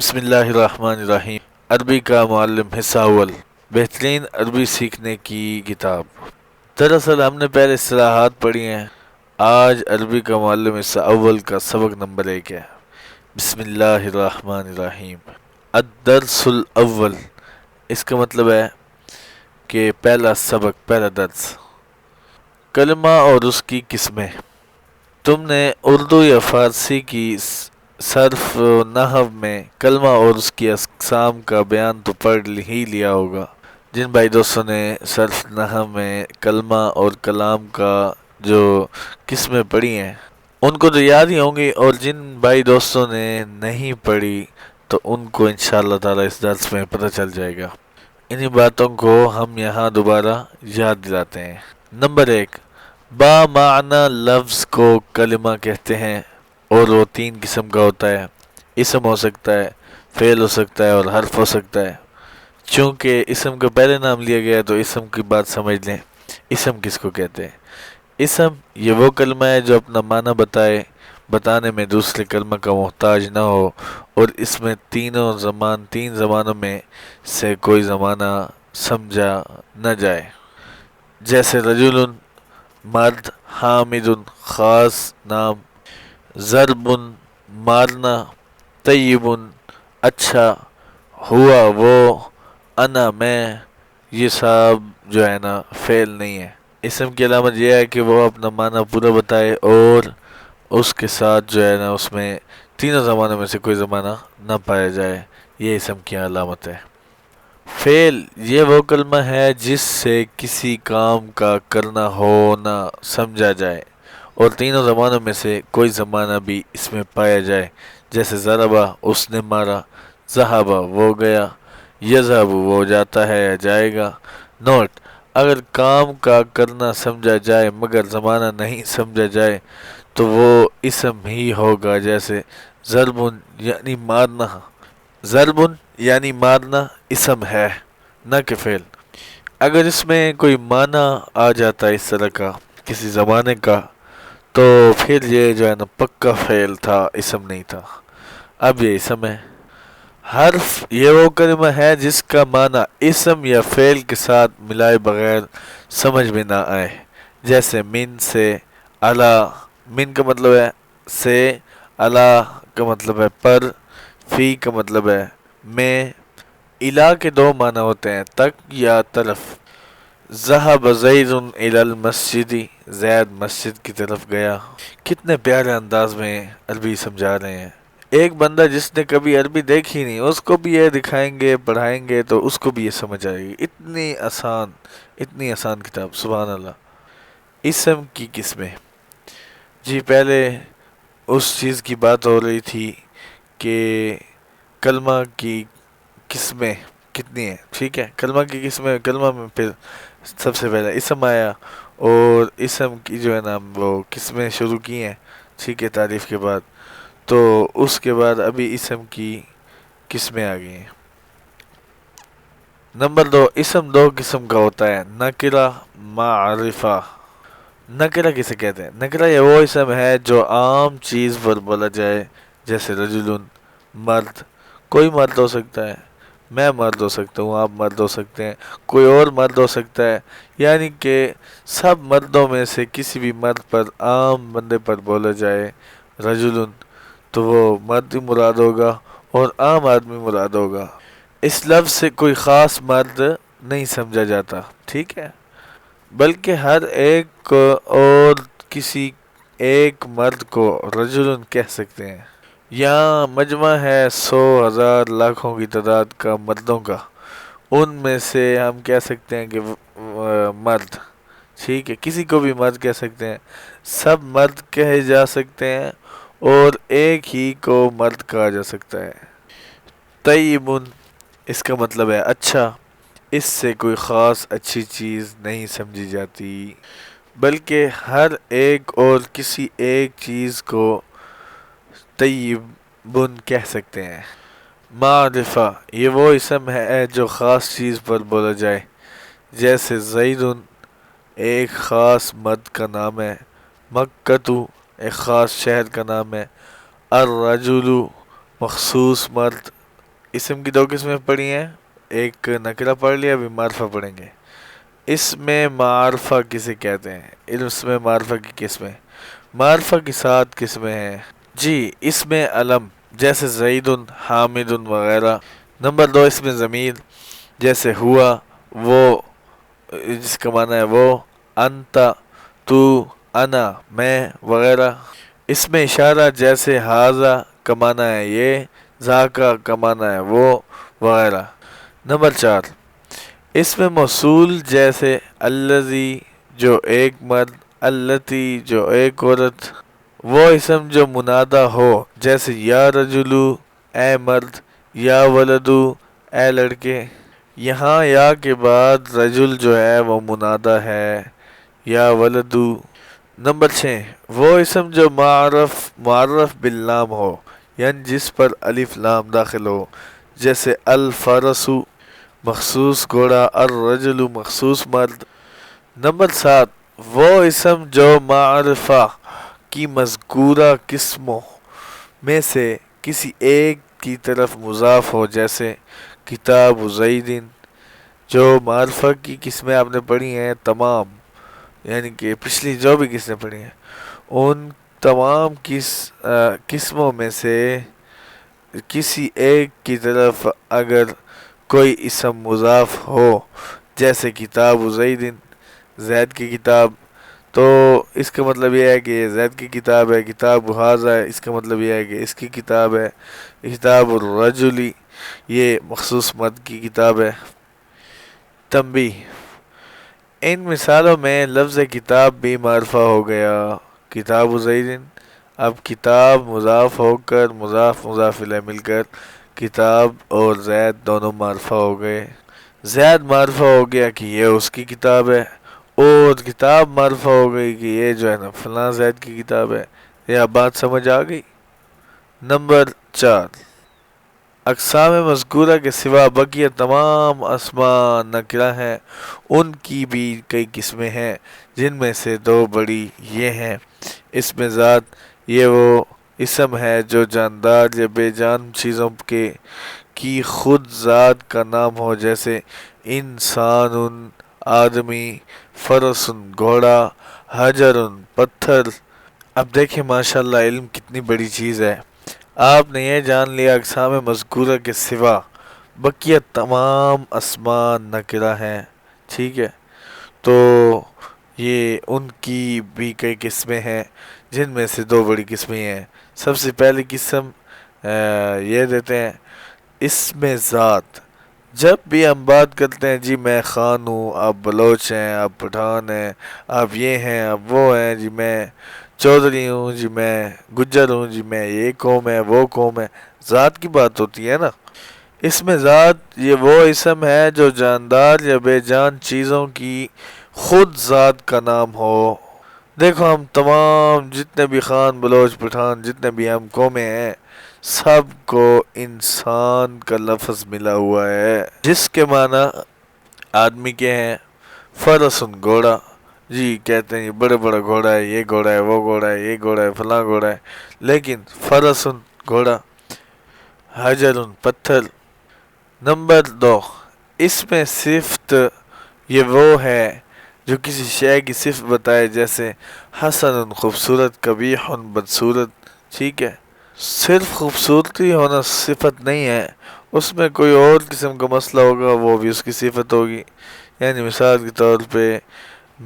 بسم اللہ الرحمن الرحیم۔ عربی کا معلم حصہ اول، بہترین عربی سیکھنے کی کتاب۔ دراصل ہم نے پہلے اصطلاحات پڑھی ہیں، آج عربی کا معلم حصہ اول کا سبق نمبر 1 ہے۔ بسم اللہ الرحمن الرحیم۔ الدرس الاول، اس کا مطلب ہے کہ پہلا سبق، پہلا درس۔ کلمہ اور اس کی قسمیں۔ تم نے اردو یا فارسی کی صرف نحو میں کلمہ اور اس کی اقسام کا بیان تو پڑھ ہی لیا ہوگا۔ جن بھائی دوستوں نے صرف نحو میں کلمہ اور کلام کا جو قسمیں پڑھی ہیں ان کو تو یاد ہی ہوں گی، اور جن بھائی دوستوں نے نہیں پڑھی تو ان کو انشاءاللہ تعالی اس درس میں پتہ چل جائے گا۔ انہی باتوں کو ہم یہاں دوبارہ یاد دلاتے ہیں۔ نمبر 1، با معنی لفظ کو کلمہ کہتے ہیں، اور وہ 3 قسم کا ہوتا ہے۔ اسم ہو سکتا ہے، فعل ہو سکتا ہے اور حرف ہو سکتا ہے۔ چونکہ اسم کا پہلے نام لیا گیا ہے تو اسم کی بات سمجھ لیں۔ اسم کس کو کہتے ہیں؟ اسم یہ وہ کلمہ ہے جو اپنا معنی بتانے میں دوسرے کلمہ کا محتاج نہ ہو، اور اس میں تین زمانوں میں سے کوئی زمانہ سمجھا نہ جائے، جیسے رجل مرد، حامد خاص نام، ضرب مارنا، طیب اچھا، ہوا وہ، انا میں، یہ سب جو ہے نا فعل نہیں ہے۔ اسم کی علامت یہ ہے کہ وہ اپنا معنی پورا بتائے اور اس کے ساتھ جو ہے نا اس میں تینوں زمانوں میں سے کوئی زمانہ نہ پایا جائے، یہ اسم کی علامت ہے۔ فعل یہ وہ کلمہ ہے جس سے کسی کام کا کرنا ہونا سمجھا جائے اور تینوں زمانوں میں سے کوئی زمانہ بھی اس میں پایا جائے، جیسے ضربہ اس نے مارا، ذہبہ وہ گیا، یذہب وہ جاتا ہے یا جائے گا۔ نوٹ: اگر کام کا کرنا سمجھا جائے مگر زمانہ نہیں سمجھا جائے تو وہ اسم ہی ہوگا، جیسے ضرب یعنی مارنا۔ ضرب یعنی مارنا اسم ہے نہ کہ فعل۔ اگر اس میں کوئی معنی آ جاتا ہے اس طرح کا کسی زمانے کا تو پھر یہ جو ہے نا پکا فعل تھا، اسم نہیں تھا۔ اب یہ اسم ہے۔ حرف یہ وہ کلمہ ہے جس کا معنی اسم یا فعل کے ساتھ ملائے بغیر سمجھ میں نہ آئے، جیسے من سے، الا۔ من کا مطلب ہے سے، الا کا مطلب ہے پر، فی کا مطلب ہے میں۔ الا کے 2 معنی ہوتے ہیں، تک یا طرف۔ ذهب زید الی المسجد، زید مسجد کی طرف گیا۔ کتنے پیارے انداز میں عربی سمجھا رہے ہیں۔ ایک بندہ جس نے کبھی عربی دیکھی نہیں اس کو بھی یہ دکھائیں گے پڑھائیں گے تو اس کو بھی یہ سمجھ آئے گی۔ اتنی آسان کتاب، سبحان اللہ۔ اسم کی قسمیں۔ جی پہلے اس چیز کی بات ہو رہی تھی کہ کلمہ کی قسمیں کتنی ہیں، ٹھیک ہے۔ کلمہ کی قسمیں، کلمہ میں پھر سب سے پہلے اسم آیا، اور اسم کی جو ہے نا وہ قسمیں شروع کی ہیں، ٹھیک ہے، تعریف کے بعد۔ تو اس کے بعد ابھی اسم کی قسمیں آ گئی ہیں۔ نمبر 2، اسم 2 قسم کا ہوتا ہے، نکرہ، معرفہ۔ نکرہ کسے کہتے ہیں؟ نکرہ یہ وہ اسم ہے جو عام چیز پر بولا جائے، جیسے رجل مرد۔ کوئی مرد ہو سکتا ہے، میں مرد ہو سکتا ہوں، آپ مرد ہو سکتے ہیں، کوئی اور مرد ہو سکتا ہے، یعنی کہ سب مردوں میں سے کسی بھی مرد پر، عام بندے پر بولا جائے رجل تو وہ مرد ہی مراد ہوگا اور عام آدمی مراد ہوگا۔ اس لفظ سے کوئی خاص مرد نہیں سمجھا جاتا، ٹھیک ہے، بلکہ ہر ایک کو اور کسی ایک مرد کو رجل کہہ سکتے ہیں۔ یہاں مجمع ہے 100، 1000، لاکھوں کی تعداد کا مردوں کا، ان میں سے ہم کہہ سکتے ہیں کہ مرد، ٹھیک ہے، کسی کو بھی مرد کہہ سکتے ہیں، سب مرد کہے جا سکتے ہیں اور ایک ہی کو مرد کہا جا سکتا ہے۔ طیب اس کا مطلب ہے اچھا، اس سے کوئی خاص اچھی چیز نہیں سمجھی جاتی، بلکہ ہر ایک اور کسی ایک چیز کو طیب کہہ سکتے ہیں۔ معرفہ یہ وہ اسم ہے جو خاص چیز پر بولا جائے، جیسے زید ایک خاص مرد کا نام ہے، مکہ ایک خاص شہر کا نام ہے، الرجل مخصوص مرد، اسم کی دو قسمیں پڑھی ہیں، ایک نکرہ پڑھ لیا، ابھی معرفہ پڑھیں گے۔ اس میں معرفہ کسے کہتے ہیں؟ اس میں معرفہ کی قسمیں، معرفہ کی 7 قسمیں ہیں جی۔ اس میں علم جیسے زید، حامد وغیرہ۔ نمبر 2 اس میں ضمیر جیسے ہوا، وہ جس کا معنی ہے وہ، انت، تو، انا، میں وغیرہ۔ اس میں اشارہ جیسے ھذا کا معنی ہے یہ، ذاکا کا معنی ہے وہ وغیرہ۔ نمبر 4 اس میں موصول جیسے الذی جو ایک مرد، التی جو ایک عورت۔ وہ اسم جو منادہ ہو جیسے یا رجلو اے مرد، یا ولدو اے لڑکے۔ یہاں یا کے بعد رجل جو ہے وہ منادہ ہے، یا ولدو۔ نمبر 6 وہ اسم جو معرف باللام ہو، یعنی جس پر الف لام داخل ہو، جیسے الفرس مخصوص گھوڑا، الرجل مخصوص مرد۔ نمبر 7 وہ اسم جو معرفہ کی مذکورہ قسموں میں سے کسی ایک کی طرف مضاف ہو، جیسے کتاب زید۔ جو معرفہ کی قسمیں آپ نے پڑھی ہیں تمام، یعنی کہ پچھلی جو بھی قسمیں پڑھی ہیں، ان تمام قسموں میں سے کسی ایک کی طرف اگر کوئی اسم مضاف ہو، جیسے کتاب زید، زید کی کتاب، تو اس کا مطلب یہ ہے کہ یہ زید کی کتاب ہے۔ کتاب ھذا ہے، اس کا مطلب یہ ہے کہ اس کی کتاب ہے۔ کتاب الرجل یہ مخصوص مرد کی کتاب ہے۔ تنبیہ: ان مثالوں میں لفظ کتاب بھی معرفہ ہو گیا، کتاب زید۔ اب کتاب مضاف ہو کر مضاف مضاف الیہ مل کر کتاب اور زید دونوں معرفہ ہو گئے۔ زید معرفہ ہو گیا کہ یہ اس کی کتاب ہے، اور کتاب معرفہ ہو گئی کہ یہ جو ہے نا فلاں زید کی کتاب ہے۔ یہ بات سمجھ آ گئی؟ نمبر 4 اقسام مذکورہ کے سوا بقیہ تمام اسماء نکرہ ہیں، ان کی بھی کئی قسمیں ہیں، جن میں سے 2 بڑی یہ ہیں۔ اسم ذات یہ وہ اسم ہے جو جاندار یا بے جان چیزوں کی خود ذات کا نام ہو، جیسے انسان آدمی، فرس گھوڑا، حجر پتھر۔ اب دیکھیں ماشاءاللہ علم کتنی بڑی چیز ہے۔ آپ نے یہ جان لیا اقسام مذکورہ کے سوا بقیہ تمام اسماء نکرہ ہیں، ٹھیک ہے؟ تو یہ ان کی بھی کئی قسمیں ہیں، جن میں سے 2 بڑی قسمیں ہیں۔ سب سے پہلی قسم یہ دیتے ہیں اسم ذات۔ جب بھی ہم بات کرتے ہیں جی میں خان ہوں، آپ بلوچ ہیں، آپ پٹھان ہیں، آپ یہ ہیں، آپ وہ ہیں، جی میں چودھری ہوں، جی میں گجر ہوں، جی میں یہ قوم ہے وہ قوم ہے، ذات کی بات ہوتی ہے نا۔ اسم ذات یہ وہ اسم ہے جو جاندار یا بے جان چیزوں کی خود ذات کا نام ہو۔ دیکھو ہم تمام جتنے بھی خان بلوچ پٹھان جتنے بھی ہم قومیں ہیں، سب کو انسان کا لفظ ملا ہوا ہے، جس کے معنی آدمی کے ہیں۔ فرسن گھوڑا، جی کہتے ہیں یہ بڑے بڑا گھوڑا ہے، یہ گھوڑا ہے وہ گھوڑا ہے، یہ گھوڑا ہے فلاں گھوڑا ہے، لیکن فرسن گھوڑا، حجرن پتھر۔ نمبر 2 اس میں صفت یہ وہ ہے جو کسی شے کی صفت بتائے، جیسے حسن خوبصورت، قبیح بدصورت، ٹھیک ہے؟ صرف خوبصورتی ہونا صفت نہیں ہے، اس میں کوئی اور قسم کا مسئلہ ہوگا وہ بھی اس کی صفت ہوگی۔ یعنی مثال کے طور پہ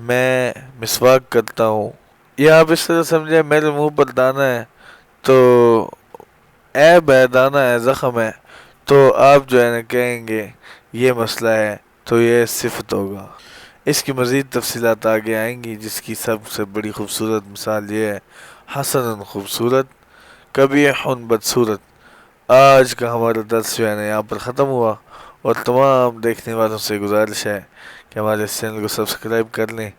میں مسواک کرتا ہوں، یا آپ اس طرح سمجھیں میرے منہ پر دانہ ہے تو عیب ہے، دانہ ہے، زخم ہے، تو آپ جو ہے نا کہیں گے یہ مسئلہ ہے، تو یہ صفت ہوگا۔ اس کی مزید تفصیلات آگے آئیں گی، جس کی سب سے بڑی خوبصورت مثال یہ ہے حسن خوبصورت، قبیح بدصورت۔ آج کا ہمارا درس جو ہے نا یہاں پر ختم ہوا، اور تمام دیکھنے والوں سے گزارش ہے کہ ہمارے اس چینل کو سبسکرائب کر لیں،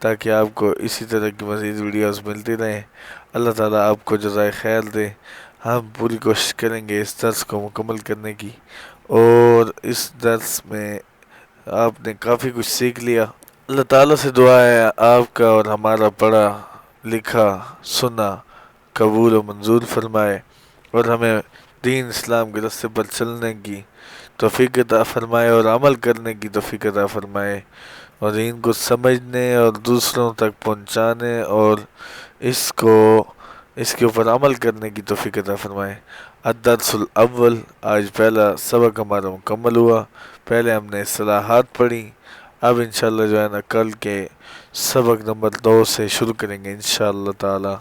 تاکہ آپ کو اسی طرح کی مزید ویڈیوز ملتی رہیں۔ اللہ تعالیٰ آپ کو جزائے خیر دے۔ ہم پوری کوشش کریں گے اس درس کو مکمل کرنے کی، اور اس درس میں آپ نے کافی کچھ سیکھ لیا۔ اللہ تعالیٰ سے دعا ہے آپ کا اور ہمارا پڑھا لکھا سنا قبول و منظور فرمائے، اور ہمیں دین اسلام کے راستے پر چلنے کی توفیق عطا فرمائے اور عمل کرنے کی توفیق عطا فرمائے، اور دین کو سمجھنے اور دوسروں تک پہنچانے اور اس کے اوپر عمل کرنے کی توفیق عطا فرمائے۔ الدرس الاول، آج پہلا سبق ہمارا مکمل ہوا۔ پہلے ہم نے اصطلاحات پڑھی، اب انشاءاللہ جو ہے نا کل کے سبق نمبر 2 سے شروع کریں گے انشاءاللہ تعالی۔